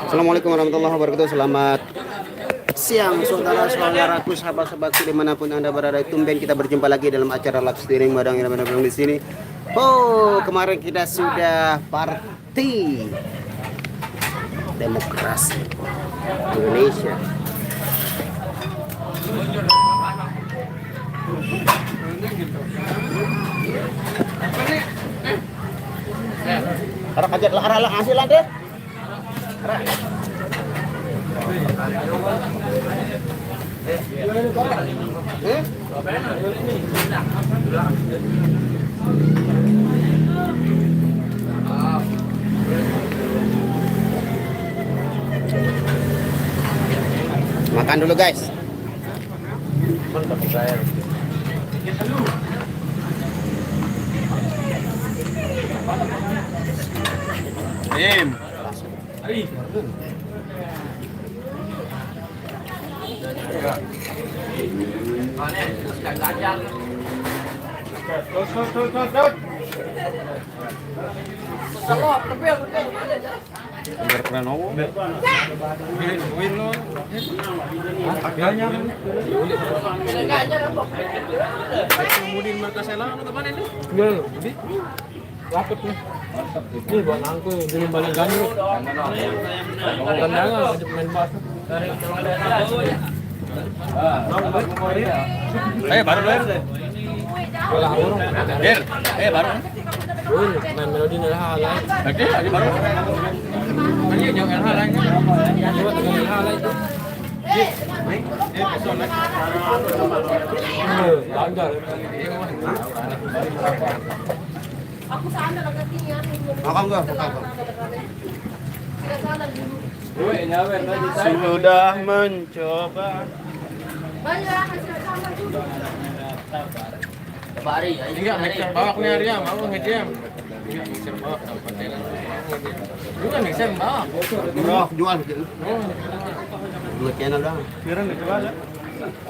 Assalamualaikum warahmatullahi wabarakatuh. Selamat siang saudara-saudaraku, sahabat-sahabatku dimanapun anda berada. Tumben kita berjumpa lagi dalam acara live streaming Madang yang di sini. Oh, kemarin kita sudah party demokrasi Indonesia. Arah kajat arah hasil lah deh. Makan dulu guys. Kemudian markas Ella apa teman ini? Jadi lapet nih. Ini buat angku belum balik gani. Tendangan aja main basket. Baru deh. Bola orang. Baru. Main melodi nih hal lain. Lagi baru. Ini jangan hal lain. Coba dengan hal lain. Langgar. Aku sana lagi Makan enggak? Sudah mencoba. Enggak, bawa ke area, mau ngejam. Bukan bisa bawa. Bro, jual gitu. Dua channel dah. Kirain dijual ya.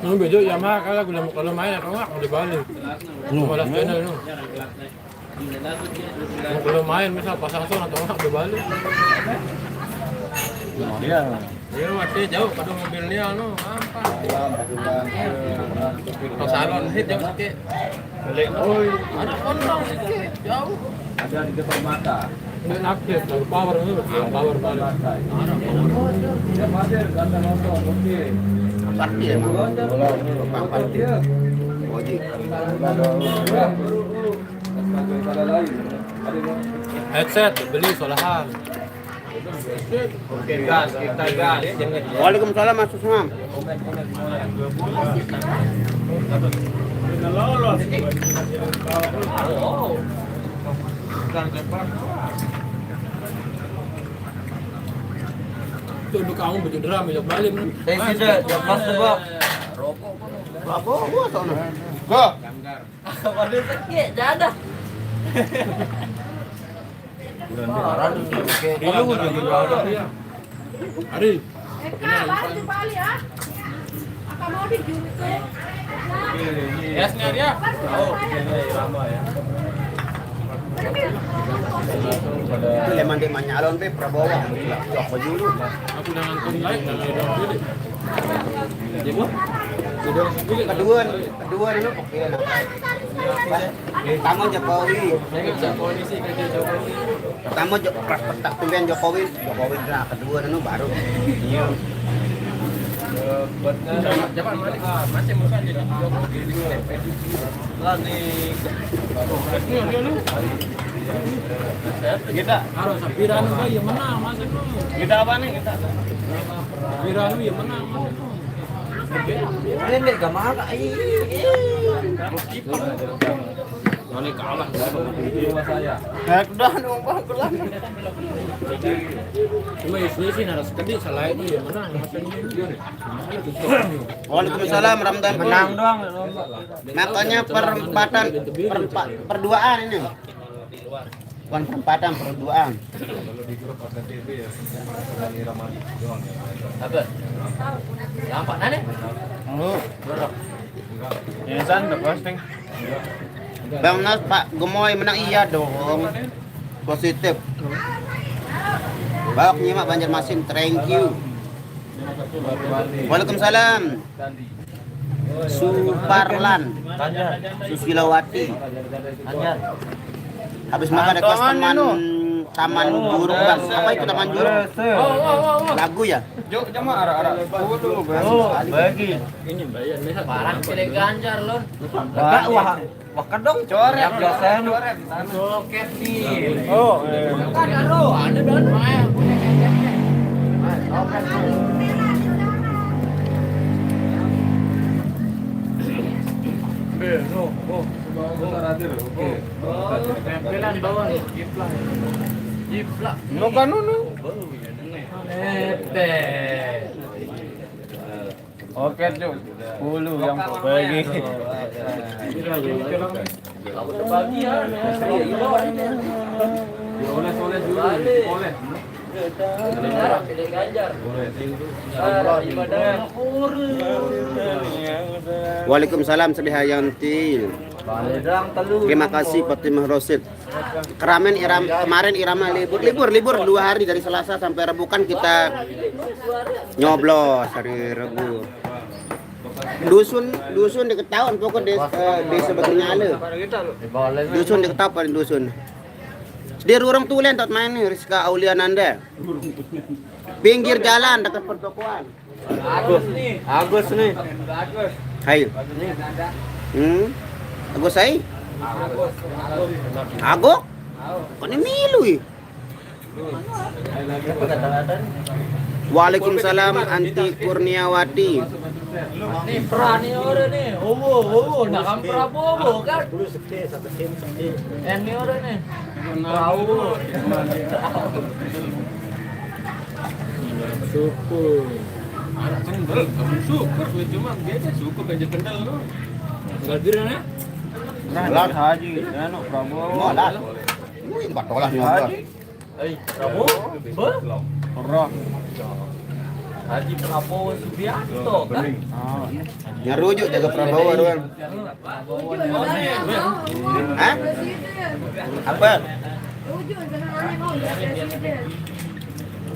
Nung bejo Yamaha kalau main atau enggak mau dibalik. Malas channel nu. Kalau main misal pasang sound atau enggak dibalik. Iya. Dia masih jauh pada mobilnya nu, apa? Salon hit jauh sikit. Ada kontrol sikit, jauh. Ada di depan mata. Main aktif, lalu power itu, power balik. Dia masih ganteng nonton, oke. Party emang. Party. Ojek. Headset beli solahan. Oke gas, kita gas. Waalaikumsalam Mas Usman. Tuh kamu baju drum ya balik. Saya sudah lepas sebab Apa gua sono? Go. Waduh sakit, jadah. Ari. Balik balik ya. Apa mau dijual? Esnya dia. oh lama ya. Leman di Manyalon pe Prabowo. Apa dulu? Aku udah nonton live dan udah pilih. Jadi gua udah pilih Kedua dulu oke. Pertama Jokowi. saya nggak bisa polisi kerja Jokowi. Pertama pemilihan Jokowi nah kedua dulu baru. Iya. Jangan masih bukan jadi Jokowi. Lani Kita harus Piranu yang menang masa itu. kita apa nih kita? Piranu yang menang masa itu. Ini enggak gamar Noni kalah rumah saya. Udah dong Bang, pulang. cuma istri sih harus gede selain itu yang menang masa ini. Waalaikumsalam Ramadan Menang doang. Makanya perempatan perduaan ini. Bukan perempatan perduaan. Kalau di grup ada TV ya. Dari Ramadi doang ya. Apa? Nampak nane? Oh. Ya san udah posting. Bang Nas Pak Gemoy menang iya dong. positif. Bawak nyimak Banjarmasin, thank you. Waalaikumsalam. Suparlan, Susilawati. Habis makan request taman burung bang. Apa itu taman burung? Lagu ya? Bagi. Parang pilih Ganjar loh. Enggak, wah kedong coret. Loket nih. Oh, Ada loh, ada dan main. Tempelan di bawah nih, jiplak. no kan no. Oke, Cuk. 10 yang bagi. Kamu terbagi ya. Oleh dulu. Oleh. Pilih Ganjar. Ibadah. Waalaikumsalam Srihayanti. Terima kasih Fatimah Rosid. Keramen kemarin Irama libur 2 hari dari Selasa sampai Rabu kan kita nyoblos hari Rabu. Dusun diketahuan pokok di sebetulnya ada. Dusun diketahuan dusun. Di Rurang Tulen tot main nih Rizka Auliananda. Pinggir jalan dekat pertokoan. Agus nih. Hai. Agus hai. Agok? Kok ini milu ih? Waalaikumsalam Anti Kurniawati. Nih berani orang nih. Nak kan Prabowo kan? Ini orang nih. Prabowo. Syukur. Anak kendel, syukur cuma biasa syukur aja kendel lu. Gadirannya? Lat haji, anu Prabowo. Molat. Wih, 4 dolar ngobrol. Prabowo? Roh. Haji Prabowo Subianto kan? Nyarujuk jaga Prabowo doang. Hah? Apa?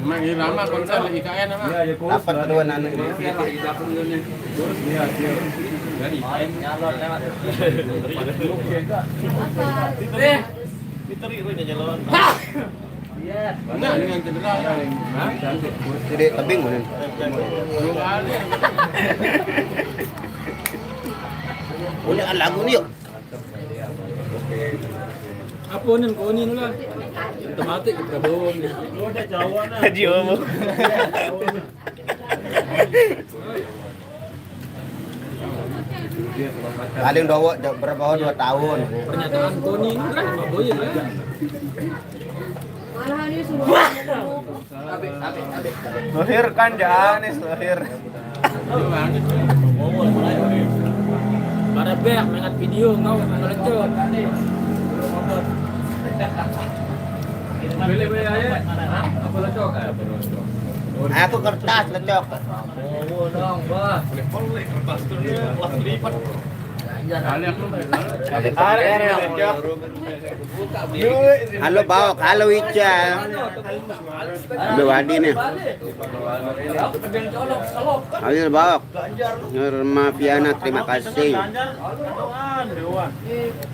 Emang ini lama konser IKN apa? Dapat kedua nanu ini. Nyalon lewat. Enggak, dengan cedera ya. Jadi tebing mana? Boleh lagu ni yuk. Apa nih kau ni lah? Tematik ke Prabowo ni. Haji Omo. Paling berapa 2 tahun. Pernyataan kau ni kan apa boleh lah. Lahir kan jangan lahir. Para beak mengat video kau melecot. Boleh aja. Apa lecok? Aku kertas lecok. Oh, dong, bah. Boleh kertas tu ni lipat. Halo Bawok, halo Ica. Halo Wadi nih. Halo Bawok. Nurma Fiana, terima kasih.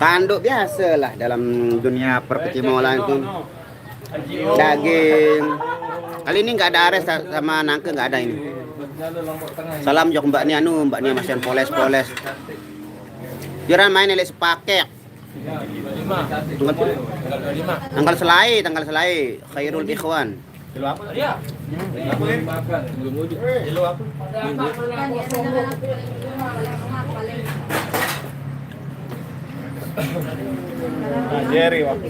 Tanduk biasa lah dalam dunia perkecimalan itu. Daging. Kali ini nggak ada ares sama nangke, nggak ada ini. Salam jok Mbak Nia masih poles-poles. Jiran main elek sepakek. Tanggal selai Khairul Ikhwan. Jerry waktu.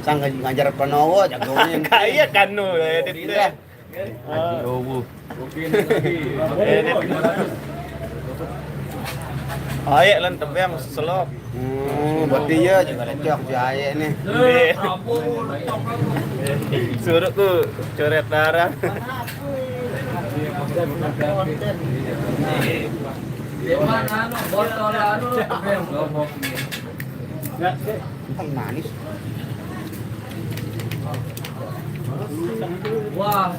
Sang ngajar Pranowo jagoin. Kayak kan nu edit deh. Ayo lan tebem selop. Buat dia juga lecok si Aye nih. Suruh tuh coret darah. Paling manis. Wah.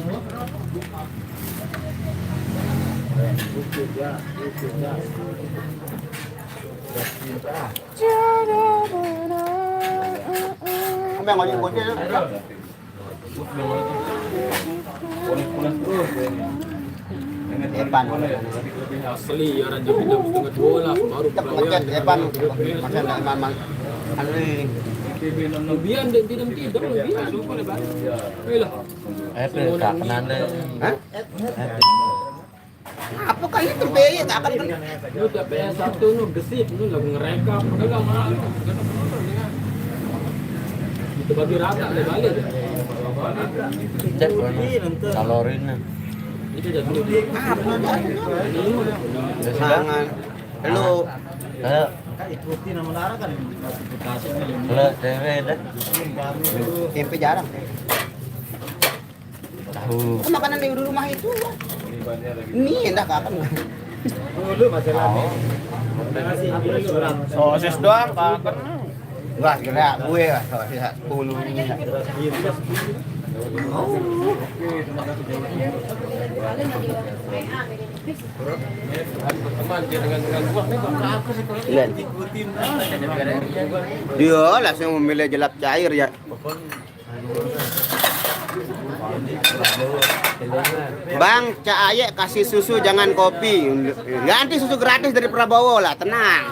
Apa yang ngoceh-ngoceh tuh? Epan. Asli orang jam 3:30 lah baru Ngecet Epan. Masa enggak Epan. Asli. Lebihan dan tidak lebihan. Lah. Tak kenal deh. Hah? Apa kali itu biaya tak akan kena. Lu tak PS1 nu gesit nu lagu ngerekap padahal malu. Itu bagi rata le balik. Cek kalorinya. Itu jadi Jangan. Lu Ikuti nama Lara kan kalau cewek dah tempe jarang. tahu Kan makanan di rumah itu. Ini enggak akan. dulu masalahnya sosis doang kan Enggak, kira gue lah. Soalnya 10 ini. Dia langsung memilih jelap cair ya. Bang, Cak Ayek kasih susu jangan kopi. Ganti susu gratis dari Prabowo lah, tenang.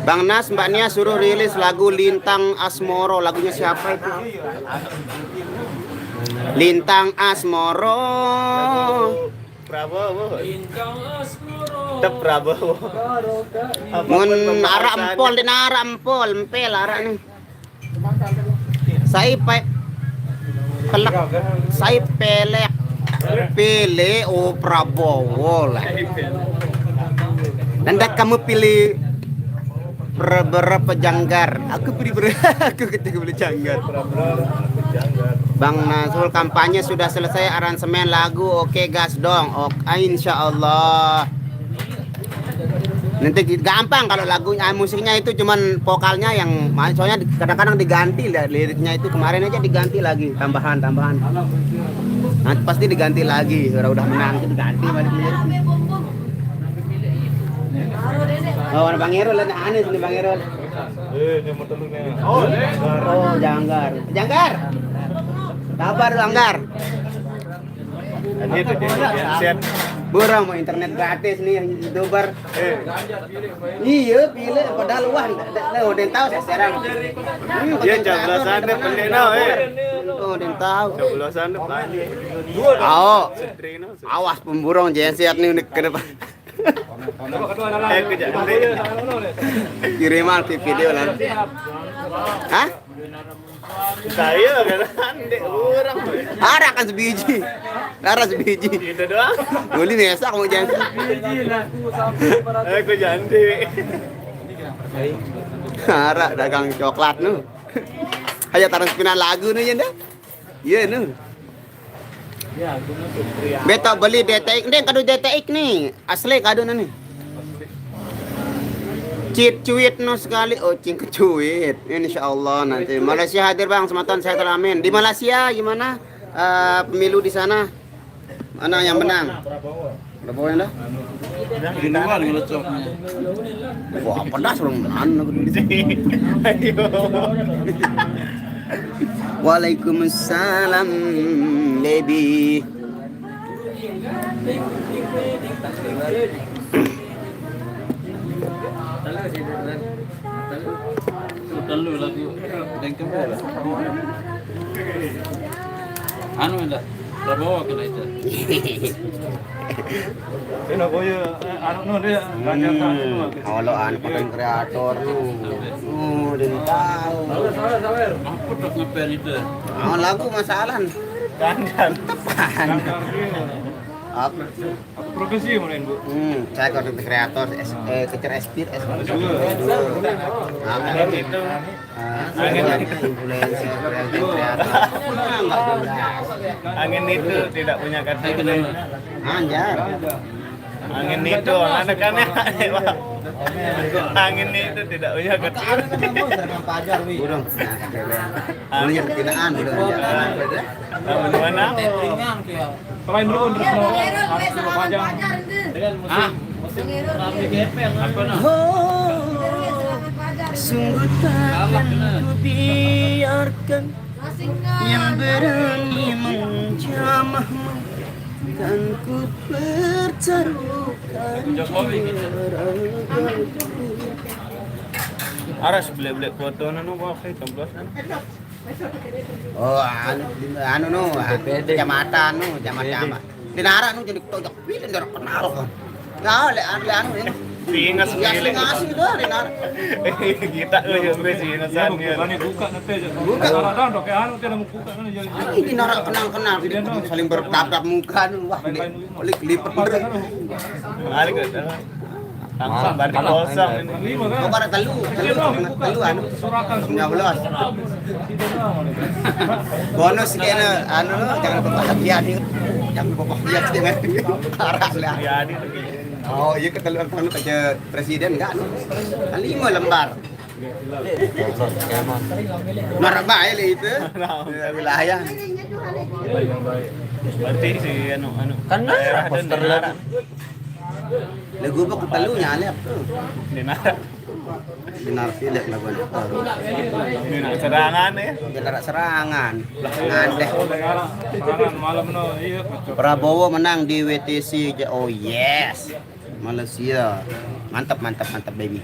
Bang Nas, Mbak Nia suruh rilis lagu Lintang Asmoro. Lagunya siapa itu? Lintang Asmoro. Prabowo Bintang Asmoro. tetap Prabowo Mun arak empol din arak empol, empel arak nih. Saya pelek, saya pelek, pilih Prabowo lah. Nanti kamu pilih berapa janggar? Aku pilih aku ketika pilih janggar. Bang Nazrul kampanye sudah selesai, aransemen lagu oke gas dong. Oke, insya Allah. Nanti gampang kalau lagunya musiknya itu cuman vokalnya yang soalnya kadang-kadang diganti liriknya itu kemarin aja diganti lagi tambahan. Nanti pasti diganti lagi udah menang itu diganti balik lirik. Oh, Bang Erol ada aneh nih Bang Erol. ini motornya Oh, Janggar. Janggar. Kabar Janggar. ini tuh genset Burang mau internet gratis nih yang dobar. Iya, pilih padahal wah udah tahu saya serang. dia jablasan deh pendek Oh, udah tahu. jablasan deh banyak Oh, awas pemburung jenset nih ke depan. kejanti Kiriman ke video lah. Hah? saya kan dek orang Ada kan sebiji. Ada sebiji. gitu doang Beli mesak mau jenset. kejanti Ada dagang coklat nu. Ayo taruh spinan lagu nih ya dah. Iya nu. Beta beli DTX, ini kado DTX nih, asli kado nih. Cit cuit no sekali, oh cing kecuit, insya Allah nanti. Malaysia hadir bang, sematan saya teramin. Di Malaysia gimana pemilu di sana? Mana yang menang? Prabowo yang dah? di luar ngelecoknya Wah pedas belum menang. ayo Waalaikumsalam, baby. Telu lagi dengkem bola. Anu enggak? Prabowo kena itu. ini koyo anu no dia Kalau konten kreator udah tahu. Apa tuh ngepen itu? Lagu masalah. kandan Tepan. Aku profesi mana bu saya konten kreator kecer espir itu influencer kreator. Enggak jelas. angin itu tidak punya kata Kenapa? Anjar. Angin itu anak-anak angin itu tidak punya kecil. Ada kan mau serangan pajar wi. Burung. Ini yang tinaan burung jalan. Mana? Ringan kayak. Selain dulu terus mau Pajar panjang. Dengan musim rame gepeng apa nah. Sungguh takkan ku biarkan yang berani menjamahmu, kan ku pertaruhkan Aras beli-beli foto nanu mau kayak tomblos kan. Oh, anu no, kecamatan no, jamaah. Dinara no jadi tojok pilih ndak kenal kan. Nah, anu ini. Pingas Ngasih ngasih itu dinara. Kita yang besi nasan ya. buka nanti aja. Buka. Ada dong kayak anu tidak mau buka kan jadi. Ini dinara kenal jadi saling bertatap muka nih. Wah, lipat bener. Alik langsung bar kosong ini. Lima Oh, kan. para telu anu. Surakan 19. Bonus kayaknya anu jangan berbahagia nih. Jangan berbahagia sih kan. Parah lah. Ya di Oh, iya keteluan anu aja presiden enggak anu. 5 lembar. Marabah ya itu. Wilayah. berarti si anu Kan daerah dan poster Denara. Lagu apa ketelu nyalep tuh. Denara. Benar pilih lagu itu. Denara serangan ya. Kita serangan. Ngandeh. Serangan malam no iya betul. Prabowo menang di WTC. Oh yes. Malaysia. Mantap mantap mantap baby.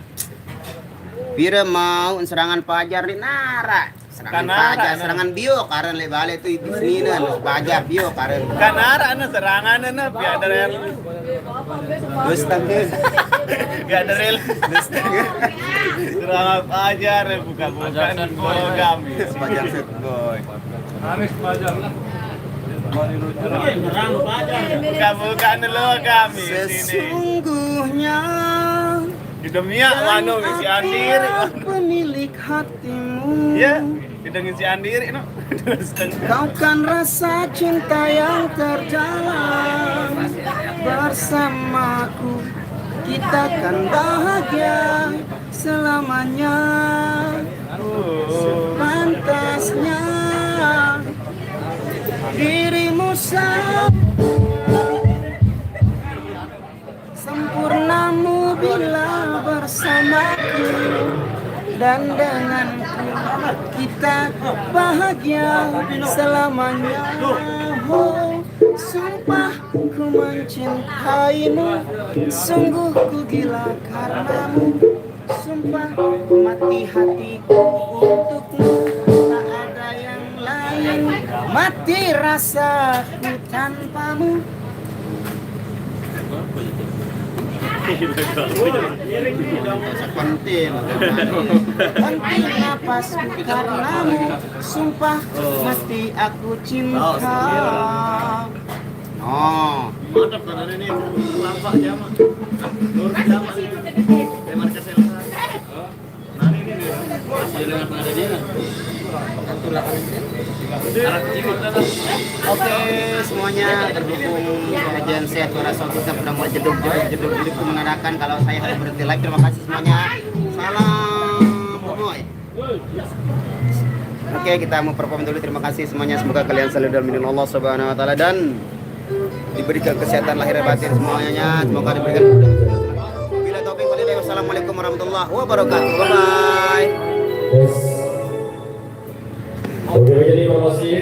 Pira mau serangan pajar di Nara. Serangan Kanara, pajar, nah. serangan bio karena lebale itu bisninan pajar bio karena. Kanara anu serangan anu biar rel. Terus tangke. Biar rel. Serangan pajar bukan program. Pajar set boy. Aris Pajar. Bukan lo kami sini. Sesungguhnya Hidupnya mano si Andir. pemilik hatimu. Ya, kita ngisi Andir no. Kau kan rasa cinta yang terdalam bersamaku. Kita kan bahagia selamanya. Sepantasnya dirimu sempurnamu bila bersamaku dan denganku kita bahagia selamanya. Oh, sumpah ku mencintaimu, sungguh ku gila karenamu. Sumpah mati hatiku untukmu, tak ada yang lain. Mati rasaku tanpamu. Penting napasku karenamu, sumpah mati aku cinta. Oh, Mantap kan ini lampak jamak. Nur jamak. Markas Elsa. Nah ini masih dengan ada dia. oke semuanya terhubung kajian sehat suara kita sudah mulai jeduk mengadakan kalau saya harus berhenti live. Terima kasih semuanya. Salam boy. Oke, kita mau perform dulu. Terima kasih semuanya. Semoga kalian selalu dalam lindungan Allah Subhanahu wa taala dan diberikan kesehatan lahir dan batin semuanya. Semoga diberikan bila taufik wal hidayah. Wassalamualaikum warahmatullahi wabarakatuh. Bye bye. Jadi informasi